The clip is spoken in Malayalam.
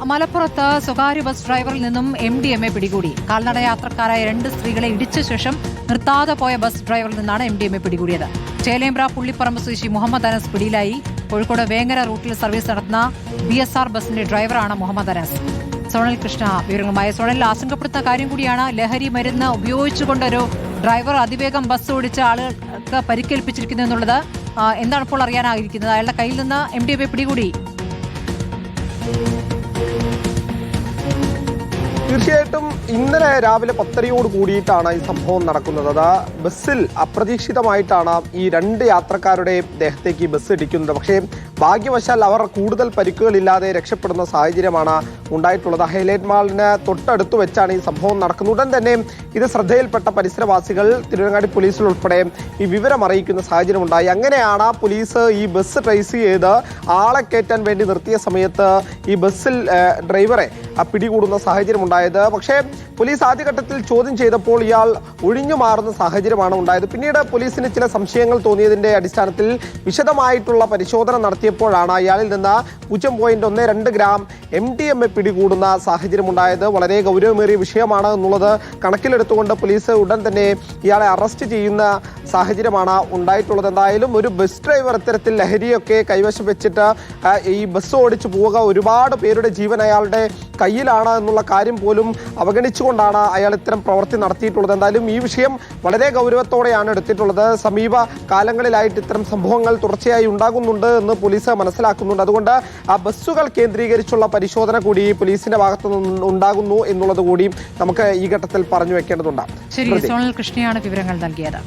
മലപ്പുറത്ത് സ്വകാര്യ ബസ് ഡ്രൈവറിൽ നിന്നും MDMA പിടികൂടി. കാൽനട യാത്രക്കാരായ 2 സ്ത്രീകളെ ഇടിച്ച ശേഷം നിർത്താതെ പോയ ബസ് ഡ്രൈവറിൽ നിന്നാണ് MDMA പിടികൂടിയത്. ചേലേമ്പ്ര പുള്ളിപ്പറമ്പ് സ്വദേശി മുഹമ്മദ് അനസ് പിടിയിലായി. കോഴിക്കോട് വേങ്ങര റൂട്ടിൽ സർവീസ് നടത്തുന്ന BSR ബസിന്റെ ഡ്രൈവറാണ് മുഹമ്മദ് അനസ്. സോണൽ കൃഷ്ണ വിവരങ്ങളുമായി. സോണൽ, ആശങ്കപ്പെടുത്തുന്ന കാര്യം കൂടിയാണ്, ലഹരി മരുന്ന് ഉപയോഗിച്ചുകൊണ്ടൊരു ഡ്രൈവർ അതിവേഗം ബസ് ഓടിച്ച ആളുകൾക്ക് പരിക്കേൽപ്പിച്ചിരിക്കുന്നു എന്നുള്ളത്. എന്താണ് ഇപ്പോൾ അറിയാനായിരിക്കുന്നത്? അയാളുടെ കയ്യിൽ നിന്ന് MDMA പിടികൂടി. തീർച്ചയായിട്ടും ഇന്നലെ രാവിലെ 10:30 കൂടിയിട്ടാണ് ഈ സംഭവം നടക്കുന്നത്. ബസ്സിൽ അപ്രതീക്ഷിതമായിട്ടാണ് ഈ 2 യാത്രക്കാരുടെ ദേഹത്തേക്ക് ബസ് ഇടിക്കുന്നത്. പക്ഷേ ഭാഗ്യവശാൽ അവർ കൂടുതൽ പരിക്കുകളില്ലാതെ രക്ഷപ്പെടുന്ന സാഹചര്യമാണ് ഉണ്ടായിട്ടുള്ളത്. ഹൈലൈറ്റ് മാളിന് തൊട്ടടുത്ത് വെച്ചാണ് ഈ സംഭവം നടക്കുന്നത്. ഉടൻ തന്നെ ഇത് ശ്രദ്ധയിൽപ്പെട്ട പരിസരവാസികൾ തിരുവനങ്ങാടി പോലീസിൽ ഉൾപ്പെടെ ഈ വിവരം അറിയിക്കുന്ന സാഹചര്യം ഉണ്ടായി. അങ്ങനെയാണ് പോലീസ് ഈ ബസ് ട്രേസ് ചെയ്ത് ആളെ കയറ്റാൻ വേണ്ടി നിർത്തിയ സമയത്ത് ഈ ബസ്സിൽ ഡ്രൈവറെ പിടികൂടുന്ന സാഹചര്യം ഉണ്ടായത്. പക്ഷേ പോലീസ് ആദ്യഘട്ടത്തിൽ ചോദ്യം ചെയ്തപ്പോൾ ഇയാൾ ഒഴിഞ്ഞു മാറുന്ന സാഹചര്യമാണ് ഉണ്ടായത്. പിന്നീട് പോലീസിന് ചില സംശയങ്ങൾ തോന്നിയതിന്റെ അടിസ്ഥാനത്തിൽ വിശദമായിട്ടുള്ള പരിശോധന നടത്തിയപ്പോഴാണ് ഇയാളിൽ നിന്ന് 0.12 ഗ്രാം MDMA പിടികൂടുന്ന സാഹചര്യം ഉണ്ടായത്. വളരെ ഗൗരവമേറിയ വിഷയമാണ് എന്നുള്ളത് കണക്കിലെടുത്തുകൊണ്ട് പോലീസ് ഉടൻ തന്നെ ഇയാളെ അറസ്റ്റ് ചെയ്യുന്ന സാഹചര്യമാണ് ഉണ്ടായിട്ടുള്ളത്. എന്തായാലും ഒരു ബസ് ഡ്രൈവർ ഇത്തരത്തിൽ ലഹരിയൊക്കെ കൈവശം വെച്ചിട്ട് ഈ ബസ് ഓടിച്ചു പോവുക, ഒരുപാട് പേരുടെ ജീവൻ അയാളുടെ കയ്യിലാണ് എന്നുള്ള കാര്യം പോലും അവഗണിച്ചുകൊണ്ടാണ് അയാൾ ഇത്തരം പ്രവൃത്തി നടത്തിയിട്ടുള്ളത്. എന്തായാലും ഈ വിഷയം വളരെ ഗൗരവത്തോടെയാണ് എടുത്തിട്ടുള്ളത്. സമീപ കാലങ്ങളിലായിട്ട് ഇത്തരം സംഭവങ്ങൾ തുടർച്ചയായി ഉണ്ടാകുന്നുണ്ട് എന്ന് പോലീസ് മനസ്സിലാക്കുന്നുണ്ട്. അതുകൊണ്ട് ആ ബസ്സുകൾ കേന്ദ്രീകരിച്ചുള്ള പരിശോധന കൂടി പോലീസിന്റെ ഭാഗത്തു നിന്ന് ഉണ്ടാകുന്നു എന്നുള്ളത് കൂടി നമുക്ക് ഈ ഘട്ടത്തിൽ പറഞ്ഞു വെക്കേണ്ടതുണ്ട്. ശരി, സോണൽ കൃഷ്ണയാണ് വിവരങ്ങൾ നൽകിയത്.